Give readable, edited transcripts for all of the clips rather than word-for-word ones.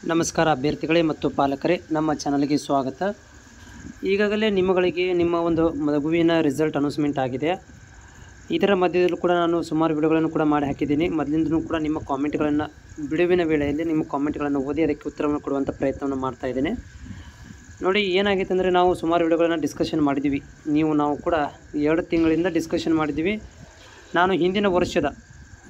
ನಮಸ್ಕಾರ ಅಭ್ಯರ್ಥಿಗಳೇ ಮತ್ತು ಪಾಲಕರೇ, ನಮ್ಮ ಚಾನಲ್ಗೆ ಸ್ವಾಗತ. ಈಗಾಗಲೇ ನಿಮ್ಮಗಳಿಗೆ ನಿಮ್ಮ ಒಂದು ಮಗುವಿನ ರಿಸಲ್ಟ್ ಅನೌನ್ಸ್ಮೆಂಟ್ ಆಗಿದೆ. ಇದರ ಮಧ್ಯದಲ್ಲೂ ಕೂಡ ನಾನು ಸುಮಾರು ವಿಡಿಯೋಗಳನ್ನು ಕೂಡ ಮಾಡಿ ಹಾಕಿದ್ದೀನಿ. ಮೊದಲಿಂದಲೂ ಕೂಡ ನಿಮ್ಮ ಕಾಮೆಂಟ್ಗಳನ್ನು ಬಿಡುವಿನ ವೇಳೆಯಲ್ಲಿ ನಿಮ್ಮ ಕಾಮೆಂಟ್ಗಳನ್ನು ಓದಿ ಅದಕ್ಕೆ ಉತ್ತರವನ್ನು ಕೊಡುವಂಥ ಪ್ರಯತ್ನವನ್ನು ಮಾಡ್ತಾ ಇದ್ದೇನೆ. ನೋಡಿ, ಏನಾಗಿತ್ತು ಅಂದರೆ ನಾವು ಸುಮಾರು ವಿಡಿಯೋಗಳನ್ನು ಡಿಸ್ಕಷನ್ ಮಾಡಿದ್ದೀವಿ. ನಾವು ಕೂಡ 2 ತಿಂಗಳಿಂದ ಡಿಸ್ಕಷನ್ ಮಾಡಿದ್ದೀವಿ. ನಾನು ಹಿಂದಿನ ವರ್ಷದ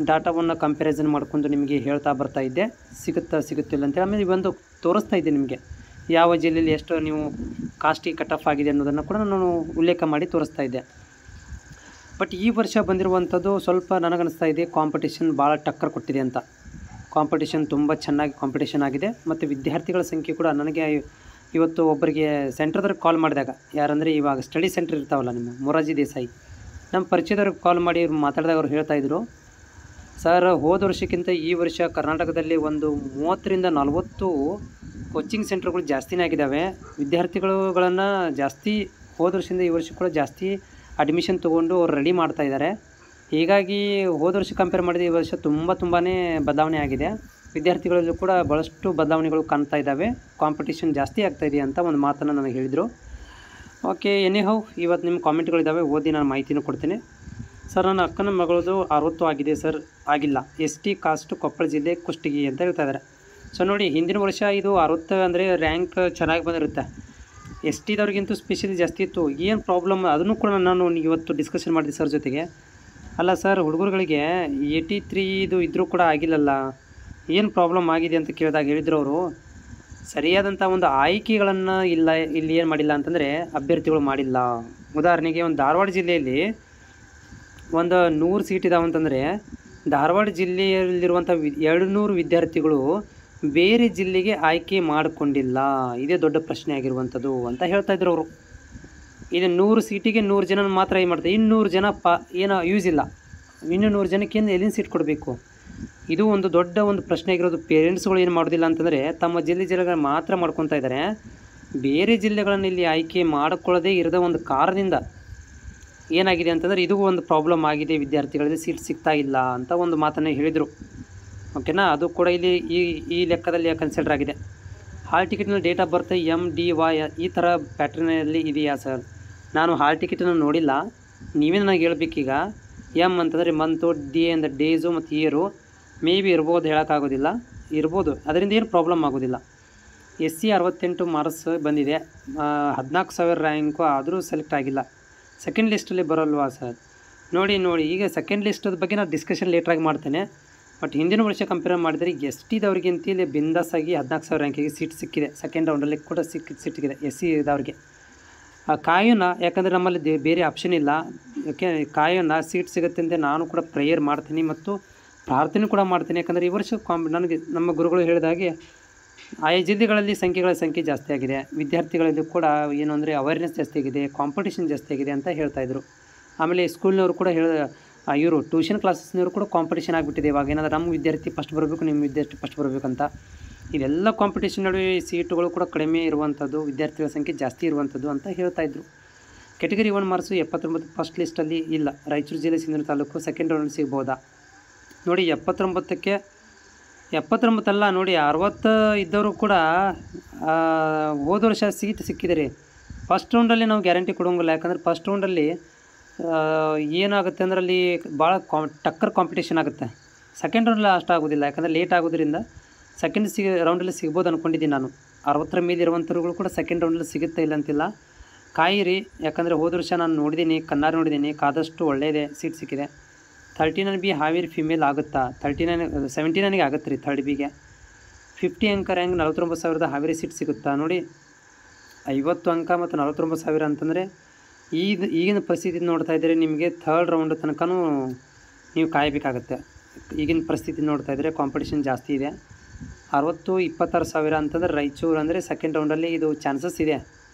ಡಾಟಾವನ್ನು ಕಂಪ್ಯಾರಿಸನ್ ಮಾಡ್ಕೊಂಡು ನಿಮಗೆ ಹೇಳ್ತಾ ಬರ್ತಾ ಇದ್ದೆ, ಸಿಗುತ್ತಿಲ್ಲ ಅಂತೇಳಿ. ಆಮೇಲೆ ಒಂದು ತೋರಿಸ್ತಾ ಇದ್ದೆ ನಿಮಗೆ ಯಾವ ಜಿಲ್ಲೆಯಲ್ಲಿ ಎಷ್ಟು ನೀವು ಕಾಸ್ಟಿಗೆ ಕಟ್ ಆಫ್ ಆಗಿದೆ ಅನ್ನೋದನ್ನು ಕೂಡ ನಾನು ಉಲ್ಲೇಖ ಮಾಡಿ ತೋರಿಸ್ತಾ ಇದ್ದೆ. ಬಟ್ ಈ ವರ್ಷ ಬಂದಿರುವಂಥದ್ದು ಸ್ವಲ್ಪ ನನಗನ್ನಿಸ್ತಾ ಇದೆ ಕಾಂಪಿಟೇಷನ್ ಭಾಳ ಟಕ್ಕರ್ ಕೊಟ್ಟಿದೆ ಅಂತ. ಕಾಂಪಿಟೇಷನ್ ತುಂಬ ಚೆನ್ನಾಗಿ ಕಾಂಪಿಟೇಷನ್ ಆಗಿದೆ. ಮತ್ತು ವಿದ್ಯಾರ್ಥಿಗಳ ಸಂಖ್ಯೆ ಕೂಡ ನನಗೆ ಇವತ್ತು ಒಬ್ಬರಿಗೆ ಸೆಂಟ್ರದವ್ರಿಗೆ ಕಾಲ್ ಮಾಡಿದಾಗ, ಯಾರಂದರೆ ಇವಾಗ ಸ್ಟಡಿ ಸೆಂಟರ್ ಇರ್ತಾವಲ್ಲ ನಿಮ್ಮ ಮೊರಾರ್ಜಿ ದೇಸಾಯಿ, ನಮ್ಮ ಪರಿಚಯದವ್ರಿಗೆ ಕಾಲ್ ಮಾಡಿ ಮಾತಾಡಿದಾಗ ಅವ್ರು ಹೇಳ್ತಾಯಿದ್ರು, ಸರ್ ಹೋದ ವರ್ಷಕ್ಕಿಂತ ಈ ವರ್ಷ ಕರ್ನಾಟಕದಲ್ಲಿ ಒಂದು 30-40 ಕೋಚಿಂಗ್ ಸೆಂಟರ್ಗಳು ಜಾಸ್ತಿನೇ ಆಗಿದ್ದಾವೆ. ವಿದ್ಯಾರ್ಥಿಗಳನ್ನು ಜಾಸ್ತಿ ಹೋದ ವರ್ಷದಿಂದ ಈ ವರ್ಷ ಕೂಡ ಜಾಸ್ತಿ ಅಡ್ಮಿಷನ್ ತೊಗೊಂಡು ಅವ್ರು ರೆಡಿ ಮಾಡ್ತಾ ಇದ್ದಾರೆ. ಹೀಗಾಗಿ ಹೋದ ವರ್ಷ ಕಂಪೇರ್ ಮಾಡಿದ ಈ ವರ್ಷ ತುಂಬಾ ಬದಲಾವಣೆ ಆಗಿದೆ. ವಿದ್ಯಾರ್ಥಿಗಳಲ್ಲೂ ಕೂಡ ಭಾಳಷ್ಟು ಬದಲಾವಣೆಗಳು ಕಾಣ್ತಾ ಇದ್ದಾವೆ. ಕಾಂಪಿಟೇಷನ್ ಜಾಸ್ತಿ ಆಗ್ತಾಯಿದೆ ಅಂತ ಒಂದು ಮಾತನ್ನು ನನಗೆ ಹೇಳಿದರು. ಓಕೆ, ಎನಿಹೌ ಇವತ್ತು ನಿಮ್ಮ ಕಾಮೆಂಟ್ಗಳಿದ್ದಾವೆ, ಓದಿ ನಾನು ಮಾಹಿತಿನೂ ಕೊಡ್ತೇನೆ. ಸರ್, ನನ್ನ ಅಕ್ಕನ ಮಗಳದು 60 ಆಗಿದೆ ಸರ್, ಆಗಿಲ್ಲ. ST ಕಾಸ್ಟ್ ಕೊಪ್ಪಳ ಜಿಲ್ಲೆ ಕುಷ್ಟಗಿ ಅಂತ ಹೇಳ್ತಾ ಇದ್ದಾರೆ. ಸೊ ನೋಡಿ, ಹಿಂದಿನ ವರ್ಷ ಇದು 60 ಅಂದರೆ ರ್ಯಾಂಕ್ ಚೆನ್ನಾಗಿ ಬಂದಿರುತ್ತೆ. STದವ್ರಿಗಿಂತೂ ಸ್ಪೆಷಲಿ ಜಾಸ್ತಿ ಇತ್ತು. ಏನು ಪ್ರಾಬ್ಲಮ್ ಅದನ್ನು ಕೂಡ ನಾನು ಇವತ್ತು ಡಿಸ್ಕಷನ್ ಮಾಡಿದೆ ಸರ್ ಜೊತೆಗೆ. ಅಲ್ಲ ಸರ್, ಹುಡುಗರುಗಳಿಗೆ 83 ಇದು ಇದ್ದರೂ ಕೂಡ ಆಗಿಲ್ಲಲ್ಲ, ಏನು ಪ್ರಾಬ್ಲಮ್ ಆಗಿದೆ ಅಂತ ಕೇಳಿದಾಗ ಹೇಳಿದ್ರು ಅವರು, ಸರಿಯಾದಂಥ ಒಂದು ಆಯ್ಕೆಗಳನ್ನು ಇಲ್ಲಿ ಏನು ಮಾಡಿಲ್ಲ ಅಂತಂದರೆ ಅಭ್ಯರ್ಥಿಗಳು ಮಾಡಿಲ್ಲ. ಉದಾಹರಣೆಗೆ ಒಂದು ಧಾರವಾಡ ಜಿಲ್ಲೆಯಲ್ಲಿ ಒಂದು 100 ಸೀಟ್ ಇದಾವಂತಂದರೆ ಧಾರವಾಡ ಜಿಲ್ಲೆಯಲ್ಲಿರುವಂಥ 200 ವಿದ್ಯಾರ್ಥಿಗಳು ಬೇರೆ ಜಿಲ್ಲೆಗೆ ಆಯ್ಕೆ ಮಾಡಿಕೊಂಡಿಲ್ಲ. ಇದೇ ದೊಡ್ಡ ಪ್ರಶ್ನೆ ಆಗಿರುವಂಥದ್ದು ಅಂತ ಹೇಳ್ತಾಯಿದ್ರು ಅವರು. ಇದು 100 ಸೀಟಿಗೆ 100 ಜನ ಮಾತ್ರ ಏನು ಮಾಡ್ತಾರೆ, 200 ಜನ ಏನೋ ಯೂಸ್ ಇಲ್ಲ, ಇನ್ನೂ 100 ಜನಕ್ಕೆ ಎಲ್ಲಿಂದ ಸೀಟ್ ಕೊಡಬೇಕು? ಇದು ಒಂದು ದೊಡ್ಡ ಒಂದು ಪ್ರಶ್ನೆ ಆಗಿರೋದು. ಪೇರೆಂಟ್ಸ್ಗಳು ಏನು ಮಾಡೋದಿಲ್ಲ ಅಂತಂದರೆ ತಮ್ಮ ಜಿಲ್ಲೆಗಳು ಮಾತ್ರ ಮಾಡ್ಕೊತಾ ಇದ್ದಾರೆ. ಬೇರೆ ಜಿಲ್ಲೆಗಳನ್ನು ಇಲ್ಲಿ ಆಯ್ಕೆ ಮಾಡಿಕೊಳ್ಳದೇ ಇರದ ಒಂದು ಕಾರಣದಿಂದ ಏನಾಗಿದೆ ಅಂತಂದರೆ ಇದು ಒಂದು ಪ್ರಾಬ್ಲಮ್ ಆಗಿದೆ, ವಿದ್ಯಾರ್ಥಿಗಳಿಗೆ ಸೀಟ್ ಸಿಗ್ತಾ ಇಲ್ಲ ಅಂತ ಒಂದು ಮಾತನ್ನು ಹೇಳಿದರು. ಓಕೆನಾ, ಅದು ಕೂಡ ಇಲ್ಲಿ ಈ ಲೆಕ್ಕದಲ್ಲಿ ಕನ್ಸಿಡರ್ ಆಗಿದೆ. ಹಾಲ್ ಟಿಕೆಟ್ನಲ್ಲಿ ಡೇಟ್ ಆಫ್ ಬರ್ತ್ MDY ಈ ಥರ ಪ್ಯಾಟ್ರನಲ್ಲಿ ಇದೆಯಾ ಸರ್? ನಾನು ಹಾಲ್ ಟಿಕೆಟನ್ನು ನೋಡಿಲ್ಲ, ನೀವೇ ನನಗೆ ಹೇಳ್ಬೇಕೀಗ. M ಅಂತಂದರೆ ಮಂತು, D ಅಂದರೆ ಡೇಸು ಮತ್ತು ಇಯರು. ಮೇ ಬಿ ಇರ್ಬೋದು, ಹೇಳೋಕ್ಕಾಗೋದಿಲ್ಲ, ಇರ್ಬೋದು, ಅದರಿಂದ ಏನು ಪ್ರಾಬ್ಲಮ್ ಆಗೋದಿಲ್ಲ. SC 68 ಮಾರ್ಕ್ಸ್ ಬಂದಿದೆ, 14,000 ರ್ಯಾಂಕು, ಆದರೂ ಸೆಲೆಕ್ಟ್ ಆಗಿಲ್ಲ. ಸೆಕೆಂಡ್ ಲಿಸ್ಟಲ್ಲಿ ಬರೋಲ್ವಾ ಸರ್? ನೋಡಿ ಈಗ ಸೆಕೆಂಡ್ ಲಿಸ್ಟದ ಬಗ್ಗೆ ನಾನು ಡಿಸ್ಕಷನ್ ಲೇಟ್ರಾಗಿ ಮಾಡ್ತೇನೆ. ಬಟ್ ಹಿಂದಿನ ವರ್ಷ ಕಂಪೇರ್ ಮಾಡಿದರೆ STದವ್ರಿಗಿಂತ ಇಲ್ಲಿ ಬಿಂದಾಸಾಗಿ 14,000 ರ್ಯಾಂಕಿಗೆ ಸೀಟ್ ಸಿಕ್ಕಿದೆ. ಸೆಕೆಂಡ್ ರೌಂಡಲ್ಲಿ ಕೂಡ ಸಿಕ್ಕಿದೆ SCದವ್ರಿಗೆ. ಕಾಯೋಣ, ಯಾಕಂದರೆ ನಮ್ಮಲ್ಲಿ ಬೇರೆ ಆಪ್ಷನ್ ಇಲ್ಲ. ಯಾಕೆ ಕಾಯೋಣ, ಸೀಟ್ ಸಿಗುತ್ತೆ ಅಂತ ನಾನು ಕೂಡ ಪ್ರೇಯರ್ ಮಾಡ್ತೀನಿ ಮತ್ತು ಪ್ರಾರ್ಥನೆ ಕೂಡ ಮಾಡ್ತೀನಿ. ಯಾಕಂದರೆ ಈ ವರ್ಷ ನನಗೆ ನಮ್ಮ ಗುರುಗಳು ಹೇಳಿದಾಗೆ ಆಯಾ ಜಿಲ್ಲೆಗಳಲ್ಲಿ ಸಂಖ್ಯೆಗಳ ಸಂಖ್ಯೆ ಜಾಸ್ತಿ ಆಗಿದೆ. ವಿದ್ಯಾರ್ಥಿಗಳಲ್ಲಿ ಕೂಡ ಏನು ಅಂದರೆ ಅವೇರ್ನೆಸ್ ಜಾಸ್ತಿ ಆಗಿದೆ, ಕಾಂಪಿಟೇಷನ್ ಜಾಸ್ತಿ ಆಗಿದೆ ಅಂತ ಹೇಳ್ತಾಯಿದ್ರು. ಆಮೇಲೆ ಸ್ಕೂಲ್ನವರು ಕೂಡ ಇವರು ಟ್ಯೂಷನ್ ಕ್ಲಾಸಸ್ನವರು ಕೂಡ ಕಾಂಪಿಟೇಷನ್ ಆಗಿಬಿಟ್ಟಿದೆ. ಇವಾಗ ಏನಾದರೂ ನಮ್ಮ ವಿದ್ಯಾರ್ಥಿ ಫಸ್ಟ್ ಬರಬೇಕು, ನಿಮ್ಮ ವಿದ್ಯಾರ್ಥಿ ಫಸ್ಟ್ ಬರಬೇಕಂತ. ಇದೆಲ್ಲ ಕಾಂಪಿಟೇಷನ್ ನಡುವೆ ಸೀಟುಗಳು ಕೂಡ ಕಡಿಮೆ ಇರುವಂಥದ್ದು, ವಿದ್ಯಾರ್ಥಿಗಳ ಸಂಖ್ಯೆ ಜಾಸ್ತಿ ಇರುವಂಥದ್ದು ಅಂತ ಹೇಳ್ತಾಯಿದ್ರು. ಕ್ಯಾಟಗರಿ 1 ಮಾರ್ಕ್ಸು 79 ಫಸ್ಟ್ ಲಿಸ್ಟಲ್ಲಿ ಇಲ್ಲ. ರಾಯಚೂರು ಜಿಲ್ಲೆ ಸಿಂಧನೂರು ತಾಲೂಕು ಸೆಕೆಂಡ್ ರೌಂಡಲ್ಲಿ ಸಿಗ್ಬೋದಾ? ನೋಡಿ, 79ಕ್ಕೆ 79 ಅಲ್ಲ, ನೋಡಿ 60 ಇದ್ದವರು ಕೂಡ ಹೋದ ವರ್ಷ ಸೀಟ್ ಸಿಕ್ಕಿದೆ ರೀ. ಫಸ್ಟ್ ರೌಂಡಲ್ಲಿ ನಾವು ಗ್ಯಾರಂಟಿ ಕೊಡೋಂಗಿಲ್ಲ. ಯಾಕಂದರೆ ಫಸ್ಟ್ ರೌಂಡಲ್ಲಿ ಏನಾಗುತ್ತೆ ಅಂದರೆ ಅಲ್ಲಿ ಭಾಳ ಟಕ್ಕರ್ ಕಾಂಪಿಟೇಷನ್ ಆಗುತ್ತೆ. ಸೆಕೆಂಡ್ ರೌಂಡಲ್ಲಿ ಅಷ್ಟು ಆಗೋದಿಲ್ಲ, ಯಾಕಂದರೆ ಲೇಟ್ ಆಗೋದ್ರಿಂದ ಸೆಕೆಂಡ್ ರೌಂಡಲ್ಲಿ ಸಿಗ್ಬೋದು ಅಂದ್ಕೊಂಡಿದ್ದೀನಿ ನಾನು. 60ರ ಮೇಲೆ ಇರುವಂಥವ್ರುಗಳು ಕೂಡ ಸೆಕೆಂಡ್ ರೌಂಡಲ್ಲಿ ಸಿಗುತ್ತೆ ಇಲ್ಲ ಅಂತಿಲ್ಲ. ಕಾಯಿರಿ, ಯಾಕಂದರೆ ಹೋದ ವರ್ಷ ನಾನು ನೋಡಿದ್ದೀನಿ, ಕಣ್ಣಾರೆ ನೋಡಿದ್ದೀನಿ, ಕಾದಷ್ಟು ಒಳ್ಳೆಯದೇ ಸೀಟ್ ಸಿಕ್ಕಿದೆ. 39B ಹಾವೇರಿ ಫಿಮೇಲ್ ಆಗುತ್ತಾ? 79ಗೆ ಆಗುತ್ತೆ ರೀ. 3rd Bಗೆ 50 ಅಂಕ ರ್ಯಾಂಕ್ 49,000 ಹಾವೇರಿ ಸೀಟ್ ಸಿಗುತ್ತಾ? ನೋಡಿ, 50 ಅಂಕ ಮತ್ತು 49,000 ಅಂತಂದರೆ ಈಗಿನ ಪರಿಸ್ಥಿತಿ ನೋಡ್ತಾ ಇದ್ದರೆ ನಿಮಗೆ 3rd ರೌಂಡ್ ತನಕನೂ ನೀವು ಕಾಯಬೇಕಾಗತ್ತೆ. ಈಗಿನ ಪರಿಸ್ಥಿತಿ ನೋಡ್ತಾ ಇದ್ದರೆ ಕಾಂಪಿಟೇಷನ್ ಜಾಸ್ತಿ ಇದೆ. 26,000 ಅಂತಂದರೆ ರಾಯಚೂರು ಅಂದರೆ ಸೆಕೆಂಡ್ ರೌಂಡಲ್ಲಿ ಇದು ಚಾನ್ಸಸ್ ಇದೆ.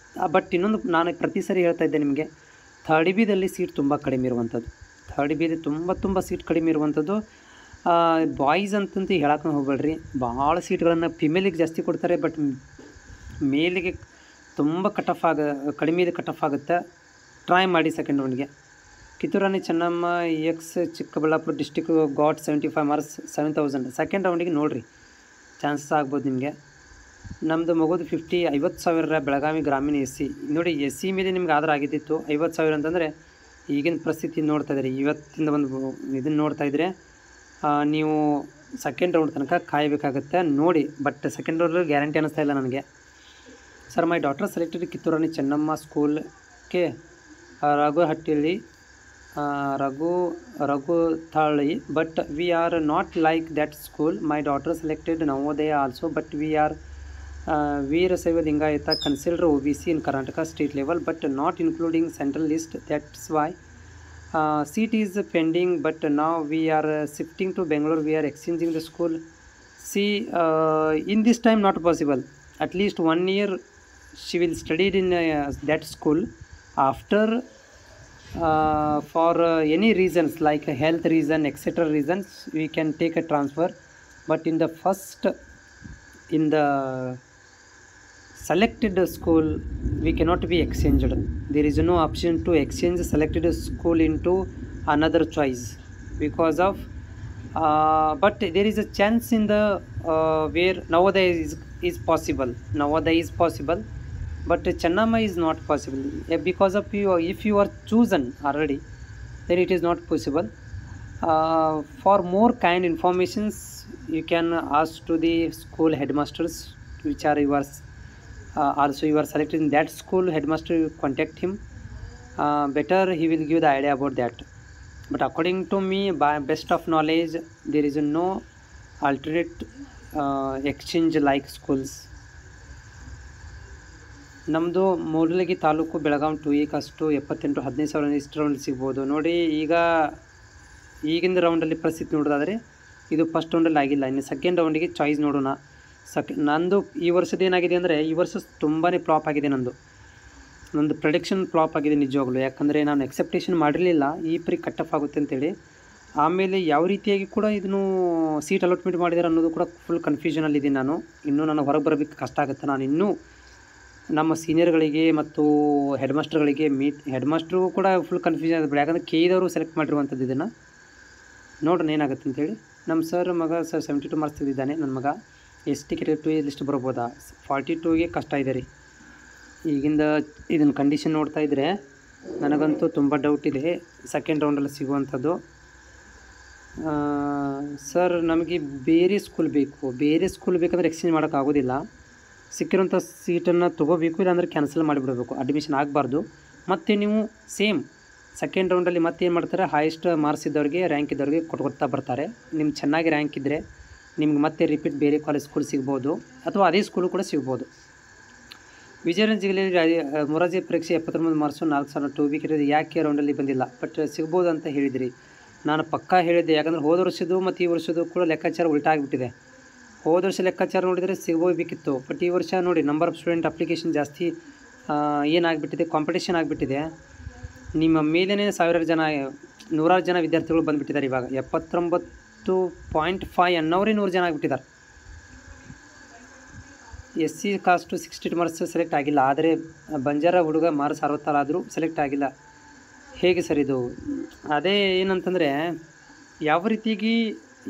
ಬಟ್ ಇನ್ನೊಂದು ನಾನು ಪ್ರತಿ ಸರಿ ಹೇಳ್ತಾ ಇದ್ದೆ ನಿಮಗೆ, 3rd Bದಲ್ಲಿ ಸೀಟ್ ತುಂಬ ಕಡಿಮೆ ಇರುವಂಥದ್ದು. 3rd Bದಲ್ಲಿ ತುಂಬ ಸೀಟ್ ಕಡಿಮೆ ಇರುವಂಥದ್ದು. ಬಾಯ್ಸ್ ಅಂತಂತ ಹೇಳಕ್ಕೆ ಹೋಗಬೇಡ್ರಿ, ಭಾಳ ಸೀಟ್ಗಳನ್ನು ಫಿಮೇಲಿಗೆ ಜಾಸ್ತಿ ಕೊಡ್ತಾರೆ. ಬಟ್ ಮೇಲಿಗೆ ತುಂಬ ಕಡಿಮೆ ಕಟ್ ಆಫ್ ಆಗುತ್ತೆ. ಟ್ರೈ ಮಾಡಿ ಸೆಕೆಂಡ್ ರೌಂಡ್ಗೆ. Kittur Rani Chennamma ex Chikkaballapur district got 75 marks 7,000. ಸೆಕೆಂಡ್ ರೌಂಡಿಗೆ ನೋಡಿರಿ, ಚಾನ್ಸಸ್ ಆಗ್ಬೋದು ನಿಮಗೆ. ನಮ್ಮದು ಮಗುದು 50,000 ಬೆಳಗಾವಿ ಗ್ರಾಮೀಣ SC. ನೋಡಿ SC ಮೇಲೆ ನಿಮ್ಗೆ ಆಧಾರ ಆಗಿದ್ದಿತ್ತು 50,000 ಅಂತಂದರೆ ಈಗಿನ ಪರಿಸ್ಥಿತಿ ನೋಡ್ತಾ ಇದ್ದೀರಿ. ಇವತ್ತಿಂದ ಒಂದು ಇದನ್ನು ನೋಡ್ತಾ ಇದ್ದರೆ ನೀವು ಸೆಕೆಂಡ್ ರೌಂಡ್ ತನಕ ಕಾಯಬೇಕಾಗುತ್ತೆ ನೋಡಿ. ಬಟ್ ಸೆಕೆಂಡ್ ರೌಂಡ್ ಗ್ಯಾರಂಟಿ ಅನ್ನಿಸ್ತಾ ಇಲ್ಲ ನನಗೆ. Sir, my daughter selected Kittur Rani Chennamma school ಕೆ ರಘುಹಟ್ಟಿಯಲ್ಲಿ ರಘುತಾಳಿ, but we are not like that school. My daughter selected Navodaya also, but we are Veerashaiva Lingayat consider OBC in Karnataka state level but not including central list. That's why seat is pending, but now we are shifting to Bangalore. We are exchanging the school. See, in this time not possible. At least 1 year she will study in that school. After for any reasons like health reason, etc. reasons, we can take a transfer. But in the selected school we cannot be exchanged. There is no option to exchange selected school into another choice because of but there is a chance in the where Navodaya is possible. Navodaya is possible, but Chennamma is not possible because of you. If you are chosen already, then it is not possible. For more kind informations you can ask to the school headmasters which are yours. Also you are selected in that school headmaster, you contact him. Better he will give the idea about that. But according to me, by best of knowledge, there is no alternate exchange like schools. ನಮ್ಮದು Mudalagi taluk Belagavi 2A cost 78,000-15,000 ಇಷ್ಟು round ಸಿಗ್ಬೋದು ನೋಡಿ. ಈಗಿನ ರೌಂಡಲ್ಲಿ ಪರಿಸ್ಥಿತಿ ನೋಡೋದಾದರೆ ಇದು first ರೌಂಡಲ್ಲಿ ಆಗಿಲ್ಲ, ಇನ್ನು ಸೆಕೆಂಡ್ ರೌಂಡಿಗೆ ಚಾಯ್ಸ್ ನೋಡೋಣ. ನಂದು ಈ ವರ್ಷದ ಏನಾಗಿದೆ ಅಂದರೆ, ಈ ವರ್ಷ ತುಂಬಾ ಫ್ಲಾಪ್ ಆಗಿದೆ. ನಂದು ಪ್ರೊಡಿಕ್ಷನ್ ಫ್ಲಾಪ್ ಆಗಿದೆ ನಿಜವಾಗ್ಲೂ. ಯಾಕಂದರೆ ನಾನು ಎಕ್ಸೆಪ್ಟೇಷನ್ ಮಾಡಿರಲಿಲ್ಲ ಈ ಪ್ರಿ ಕಟ್ ಆಫ್ ಆಗುತ್ತೆ ಅಂತೇಳಿ. ಆಮೇಲೆ ಯಾವ ರೀತಿಯಾಗಿ ಕೂಡ ಇದನ್ನು ಸೀಟ್ ಅಲಾಟ್ಮೆಂಟ್ ಮಾಡಿದ್ದಾರೆ ಅನ್ನೋದು ಕೂಡ ಫುಲ್ ಕನ್ಫ್ಯೂಷನಲ್ಲಿದ್ದೀನಿ ನಾನು. ಇನ್ನೂ ನನಗೆ ಹೊರಗೆ ಬರಬೇಕು ಕಷ್ಟ ಆಗುತ್ತೆ. ನಾನು ಇನ್ನೂ ನಮ್ಮ ಸೀನಿಯರ್ಗಳಿಗೆ ಮತ್ತು ಹೆಡ್ಮಾಸ್ಟರ್ಗಳಿಗೆ ಹೆಡ್ಮಾಸ್ಟ್ರಿಗೂ ಕೂಡ ಫುಲ್ ಕನ್ಫ್ಯೂಷನ್ ಆಗುತ್ತೆ. ಯಾಕಂದರೆ ಕೇದವರು ಸೆಲೆಕ್ಟ್ ಮಾಡಿರುವಂಥದ್ದು ಇದನ್ನು ನೋಡೋಣ ಏನಾಗುತ್ತೆ ಅಂತೇಳಿ. ನಮ್ಮ ಸರ್ ಮಗ 72 ಮಾರ್ಕ್ಸ್ ತೆಗೆದಿದ್ದಾನೆ. ನನ್ನ ಮಗ ST ಕೆಟಗರಿ 2A ಲಿಸ್ಟ್ ಬರ್ಬೋದಾ? 42ಗೆ ಕಷ್ಟ ಇದೆ ರೀ ಈಗಿಂದ. ಇದನ್ನು ಕಂಡೀಷನ್ ನೋಡ್ತಾ ಇದ್ದರೆ ನನಗಂತೂ ತುಂಬ ಡೌಟ್ ಇದೆ ಸೆಕೆಂಡ್ ರೌಂಡಲ್ಲಿ ಸಿಗುವಂಥದ್ದು. ಸರ್, ನಮಗೆ ಬೇರೆ ಸ್ಕೂಲ್ ಬೇಕಂದ್ರೆ ಎಕ್ಸ್ಚೇಂಜ್ ಮಾಡೋಕ್ಕಾಗೋದಿಲ್ಲ. ಸಿಕ್ಕಿರೋಂಥ ಸೀಟನ್ನು ತೊಗೋಬೇಕು, ಇಲ್ಲಾಂದರೆ ಕ್ಯಾನ್ಸಲ್ ಮಾಡಿಬಿಡಬೇಕು. ಅಡ್ಮಿಷನ್ ಆಗಬಾರ್ದು. ಮತ್ತು ನೀವು ಸೇಮ್ ಸೆಕೆಂಡ್ ರೌಂಡಲ್ಲಿ ಮತ್ತೆ ಏನು ಮಾಡ್ತಾರೆ, ಹೈಯೆಸ್ಟ್ ಮಾರ್ಕ್ಸ್ ಇದ್ದವ್ರಿಗೆ, ರ್ಯಾಂಕ್ ಇದ್ದವ್ರಿಗೆ ಕೊಟ್ಕೊಡ್ತಾ ಬರ್ತಾರೆ. ನಿಮ್ಗೆ ಚೆನ್ನಾಗಿ ರ್ಯಾಂಕ್ ಇದ್ದರೆ ನಿಮ್ಗೆ ಮತ್ತೆ ರಿಪೀಟ್ ಬೇರೆ ಕಾಲೇಜ್ ಸ್ಕೂಲ್ ಸಿಗ್ಬೋದು, ಅಥವಾ ಅದೇ ಸ್ಕೂಲು ಕೂಡ ಸಿಗ್ಬೋದು. ವಿಜಯನಗರ ಜಿಲ್ಲೆಯಲ್ಲಿ ಮೊರಾರ್ಜಿ ಪರೀಕ್ಷೆ 79 ಮಾರ್ಕ್ಸು 4,000 2B ಕೆಟಗರಿ ಯಾಕೆ ರೌಂಡಲ್ಲಿ ಬಂದಿಲ್ಲ? ಬಟ್ ಸಿಗ್ಬೋದು ಅಂತ ಹೇಳಿದಿರಿ. ನಾನು ಪಕ್ಕಾ ಹೇಳಿದ್ದೆ, ಯಾಕಂದರೆ ಹೋದ ವರ್ಷದ್ದು ಮತ್ತು ಈ ವರ್ಷದ್ದು ಕೂಡ ಲೆಕ್ಕಾಚಾರ ಉಲ್ಟಾ ಆಗಿಬಿಟ್ಟಿದೆ. ಹೋದ ವರ್ಷ ಲೆಕ್ಕಾಚಾರ ನೋಡಿದರೆ ಸಿಗ್ಬೋಬೇಕಿತ್ತು, ಬಟ್ ಈ ವರ್ಷ ನೋಡಿ ನಂಬರ್ ಆಫ್ ಸ್ಟೂಡೆಂಟ್ ಅಪ್ಲಿಕೇಶನ್ ಜಾಸ್ತಿ ಏನಾಗಿಬಿಟ್ಟಿದೆ, ಕಾಂಪಿಟೇಷನ್ ಆಗಿಬಿಟ್ಟಿದೆ. ನಿಮ್ಮ ಮೇಲೇ 1,000 ಜನ 100 ಜನ ವಿದ್ಯಾರ್ಥಿಗಳು ಬಂದುಬಿಟ್ಟಿದ್ದಾರೆ. ಇವಾಗ 79.5 ಅನ್ನೋರೇ 100 ಜನ ಆಗಿಬಿಟ್ಟಿದ್ದಾರೆ. SC ಕಾಸ್ಟು 62 ಮಾರ್ಕ್ಸ್ ಸೆಲೆಕ್ಟ್ ಆಗಿಲ್ಲ, ಆದರೆ ಬಂಜಾರ ಹುಡುಗ ಮಾರ್ಕ್ಸ್ 66 ಆದರೂ ಸೆಲೆಕ್ಟ್ ಆಗಿಲ್ಲ. ಹೇಗೆ ಸರ್ ಇದು? ಅದೇ ಏನಂತಂದರೆ ಯಾವ ರೀತಿಯಾಗಿ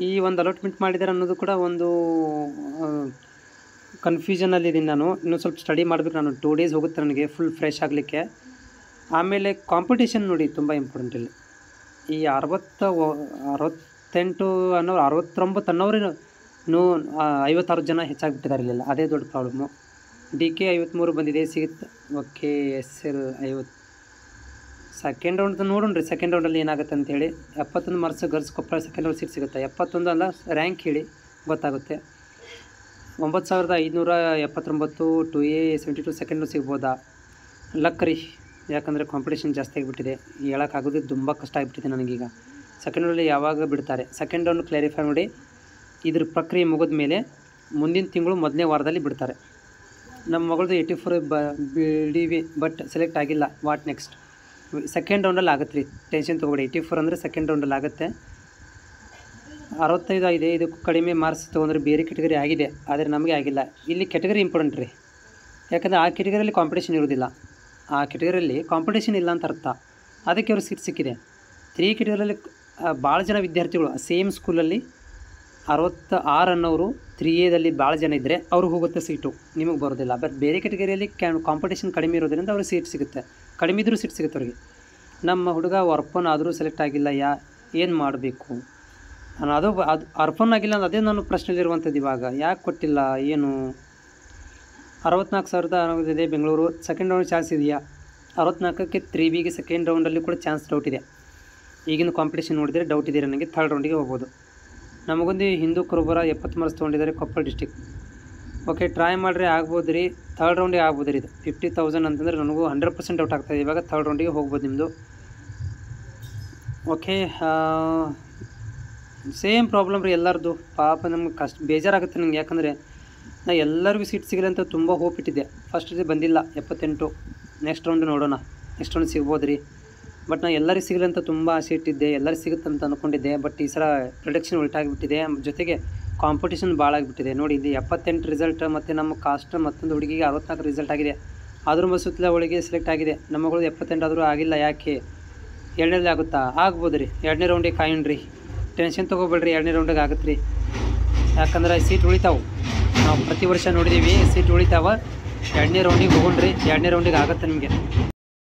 ಈ ಒಂದು ಅಲಾಟ್ಮೆಂಟ್ ಮಾಡಿದ್ದಾರೆ ಅನ್ನೋದು ಕೂಡ ಒಂದು ಕನ್ಫ್ಯೂಷನಲ್ಲಿದ್ದೀನಿ ನಾನು. ಇನ್ನೂ ಸ್ವಲ್ಪ ಸ್ಟಡಿ ಮಾಡಬೇಕು. ನಾನು 2 ಡೇಸ್ ಹೋಗುತ್ತೆ ನನಗೆ ಫುಲ್ ಫ್ರೆಶ್ ಆಗಲಿಕ್ಕೆ. ಆಮೇಲೆ ಕಾಂಪಿಟೇಷನ್ ನೋಡಿ ತುಂಬ ಇಂಪಾರ್ಟೆಂಟ್ ಇಲ್ಲಿ. ಈ 68 ಅನ್ನೋರು 69 ಅನ್ನೋರು 56 ಜನ ಹೆಚ್ಚಾಗಿಬಿಟ್ಟಿದ್ದಾರೆ ಇಲ್ಲೆಲ್ಲ. ಅದೇ ದೊಡ್ಡ ಪ್ರಾಬ್ಲಮ್ಮು. DK 53 ಬಂದಿದೆ, ಸಿಗುತ್ತೆ. Okay, SL 50. ಸೆಕೆಂಡ್ ರೌಂಡ್ ನೋಡೋಣ ರೀ, ಸೆಕೆಂಡ್ ರೌಂಡಲ್ಲಿ ಏನಾಗುತ್ತೆ ಅಂತೇಳಿ. 71 marks girls Koppal second round seat ಸಿಗುತ್ತೆ. 71 ಅಲ್ಲ, ರ್ಯಾಂಕ್ ಹೇಳಿ ಗೊತ್ತಾಗುತ್ತೆ. 9,579 2A 72 ಸೆಕೆಂಡ್ ರೌಂಡ್ ಸಿಗ್ಬೋದಾ? ಲಕ್ ರೀ, ಯಾಕಂದರೆ ಕಾಂಪಿಟೇಷನ್ ಜಾಸ್ತಿ ಆಗಿಬಿಟ್ಟಿದೆ. ಹೇಳೋಕ್ಕಾಗೋದು ತುಂಬ ಕಷ್ಟ ಆಗಿಬಿಟ್ಟಿದೆ ನನಗೀಗ. ಸೆಕೆಂಡ್ ರೌಂಡಲ್ಲಿ ಯಾವಾಗ ಬಿಡ್ತಾರೆ? ಸೆಕೆಂಡ್ ರೌಂಡ್ ಕ್ಲಾರಿಫೈ ಮಾಡಿ, ಇದ್ರ ಪ್ರಕ್ರಿಯೆ ಮುಗಿದ ಮೇಲೆ ಮುಂದಿನ ತಿಂಗಳು ಮೊದಲನೇ ವಾರದಲ್ಲಿ ಬಿಡ್ತಾರೆ. ನಮ್ಮ ಮಗಳದು 84 ಬಿಡಿವಿ, ಬಟ್ ಸೆಲೆಕ್ಟ್ ಆಗಿಲ್ಲ. What next? ಸೆಕೆಂಡ್ ರೌಂಡಲ್ಲಿ ಆಗುತ್ತೆ ರೀ, ಟೆನ್ಷನ್ ತೊಗೊಬೇಡಿ. 84 ಅಂದರೆ ಸೆಕೆಂಡ್ ರೌಂಡಲ್ಲಿ ಆಗುತ್ತೆ. 65 ಆಗಿದೆ, ಇದಕ್ಕೂ ಕಡಿಮೆ ಮಾರ್ಕ್ಸ್ ತೊಗೊಂಡ್ರೆ ಬೇರೆ ಕೆಟಗರಿ ಆಗಿದೆ, ಆದರೆ ನಮಗೆ ಆಗಿಲ್ಲ. ಇಲ್ಲಿ ಕೆಟಗರಿ ಇಂಪಾರ್ಟೆಂಟ್ ರೀ, ಯಾಕಂದರೆ ಆ ಕೆಟಗರಿಯಲ್ಲಿ ಕಾಂಪಿಟೇಷನ್ ಇರೋದಿಲ್ಲ. ಆ ಕೆಟಗರಿಯಲ್ಲಿ ಕಾಂಪಿಟೇಷನ್ ಇಲ್ಲ ಅಂತ ಅರ್ಥ. ಅದಕ್ಕೆ ಅವ್ರಿಗೆ ಸೀಟ್ ಸಿಕ್ಕಿದೆ. 3 ಕೆಟಗರಿಯಲ್ಲಿ ಭಾಳ ಜನ ವಿದ್ಯಾರ್ಥಿಗಳು ಸೇಮ್ ಸ್ಕೂಲಲ್ಲಿ 66 ಅನ್ನೋರು 3A ಭಾಳ ಜನ ಇದ್ದರೆ ಅವ್ರಿಗೆ ಹೋಗುತ್ತೆ ಸೀಟು, ನಿಮಗೆ ಬರೋದಿಲ್ಲ. ಬಟ್ ಬೇರೆ ಕ್ಯಾಟಗರಿಯಲ್ಲಿ ಕಾಂಪಿಟೇಷನ್ ಕಡಿಮೆ ಇರೋದ್ರಿಂದ ಅವ್ರಿಗೆ ಸೀಟ್ ಸಿಗುತ್ತೆ, ಕಡಿಮೆ ಇದ್ದರೂ ಸೀಟ್ ಸಿಗುತ್ತೆ ಅವ್ರಿಗೆ. ನಮ್ಮ ಹುಡುಗ ಅರ್ಪನ್ ಆದರೂ ಸೆಲೆಕ್ಟ್ ಆಗಿಲ್ಲ, ಏನು ಮಾಡಬೇಕು? ಅದು ಅರ್ಪನ್ ಆಗಿಲ್ಲ ಅಂದ್ರೆ ಅದೇ ನಾನು ಪ್ರಶ್ನೆಯಲ್ಲಿರುವಂಥದ್ದು. ಇವಾಗ ಯಾಕೆ ಕೊಟ್ಟಿಲ್ಲ ಏನು? 64,000 ಆಗೋದಿದೆ ಬೆಂಗಳೂರು. ಸೆಕೆಂಡ್ ರೌಂಡ್ ಚಾನ್ಸ್ ಇದೆಯಾ? 64ಕ್ಕೆ 3Bಗೆ ಸೆಕೆಂಡ್ ರೌಂಡಲ್ಲಿ ಕೂಡ ಚಾನ್ಸ್ ಡೌಟ್ ಇದೆ. ಈಗಿನ ಕಾಂಪಿಟೇಷನ್ ನೋಡಿದರೆ ಡೌಟ್ ಇದೆ ನನಗೆ. ಥರ್ಡ್ ರೌಂಡಿಗೆ ಹೋಗ್ಬೋದು. ನಮಗೊಂದು ಹಿಂದೂ ಕುರುಬರ 70 ಮಾರ್ಕ್ಸ್ ತೊಗೊಂಡಿದ್ದಾರೆ, ಕೊಪ್ಪಳ ಡಿಸ್ಟಿಕ್. ಓಕೆ, ಟ್ರೈ ಮಾಡಿರಿ, ಆಗ್ಬೋದು ರೀ. ಥರ್ಡ್ ರೌಂಡಿಗೆ ಆಗ್ಬೋದು ರೀ. ಇದು 50,000 ಅಂತಂದರೆ ನನಗೂ 100% ಡೌಟ್ ಆಗ್ತಾಯಿದೆ. ಇವಾಗ ಥರ್ಡ್ ರೌಂಡಿಗೆ ಹೋಗ್ಬೋದು ನಿಮ್ಮದು. ಓಕೆ, ಸೇಮ್ ಪ್ರಾಬ್ಲಮ್ ರೀ ಎಲ್ಲರದು. ಪಾಪ ನಮ್ಗೆ ಬೇಜಾರಾಗುತ್ತೆ ನನಗೆ. ಯಾಕಂದರೆ ನಾ ಎಲ್ಲರಿಗೂ ಸೀಟ್ ಸಿಗಲಿ ಅಂತ ತುಂಬ ಹೋಪ್ ಇಟ್ಟಿದ್ದೆ. ಫಸ್ಟ್ ಬಂದಿಲ್ಲ 78. ನೆಕ್ಸ್ಟ್ ರೌಂಡ್ ನೋಡೋಣ, ನೆಕ್ಸ್ಟ್ ರೌಂಡ್ ಸಿಗ್ಬೋದು ರೀ. ಬಟ್ ನಾನು ಎಲ್ಲರಿಗೂ ಸಿಗಲಿ ಅಂತ ತುಂಬ ಆಸೆ ಇಟ್ಟಿದ್ದೆ, ಎಲ್ಲರಿಗೂ ಸಿಗುತ್ತೆ ಅಂತ ಅಂದ್ಕೊಂಡಿದ್ದೆ. ಬಟ್ ಈ ಸಲ ಪ್ರೊಡಕ್ಷನ್ ಉಲ್ಟಾಗಿಬಿಟ್ಟಿದೆ, ಜೊತೆಗೆ ಕಾಂಪಿಟೇಷನ್ ಭಾಳ ಆಗಿಬಿಟ್ಟಿದೆ. ನೋಡಿ, ಇಲ್ಲಿ 78 ರಿಸಲ್ಟ್ ಮತ್ತು ನಮ್ಮ ಕಾಸ್ಟ್ ಮತ್ತೊಂದು ಹುಡುಗಿಗೆ 64 ರಿಸಲ್ಟ್ ಆಗಿದೆ. ಆದ್ರೂ ಸುತ್ತಲ ಅವಳಿಗೆ ಸೆಲೆಕ್ಟ್ ಆಗಿದೆ. ನಮ್ಮಗಳು 78 ಆದರೂ ಆಗಿಲ್ಲ. ಯಾಕೆ? ಎರಡನೇದು ಆಗುತ್ತಾ? ಆಗ್ಬೋದು ರೀ. ಎರಡನೇ ರೌಂಡಿಗೆ ಕಾಯೋಣ್ರಿ, ಟೆನ್ಷನ್ ತೊಗೋಬೇಡ್ರಿ. ಎರಡನೇ ರೌಂಡಿಗೆ ಆಗುತ್ತೆ ರೀ. ಯಾಕಂದ್ರೆ ಸೀಟ್ ಉಳಿತಾವೆ. ನಾವು ಪ್ರತಿ ವರ್ಷ ನೋಡಿದ್ದೀವಿ, ಸೀಟ್ ಉಳಿತಾವೆ. ಎರಡನೇ ರೌಂಡಿಗೆ ಹೋಗೋಣ್ರಿ. ಎರಡನೇ ರೌಂಡಿಗೆ ಆಗುತ್ತೆ ನಿಮಗೆ.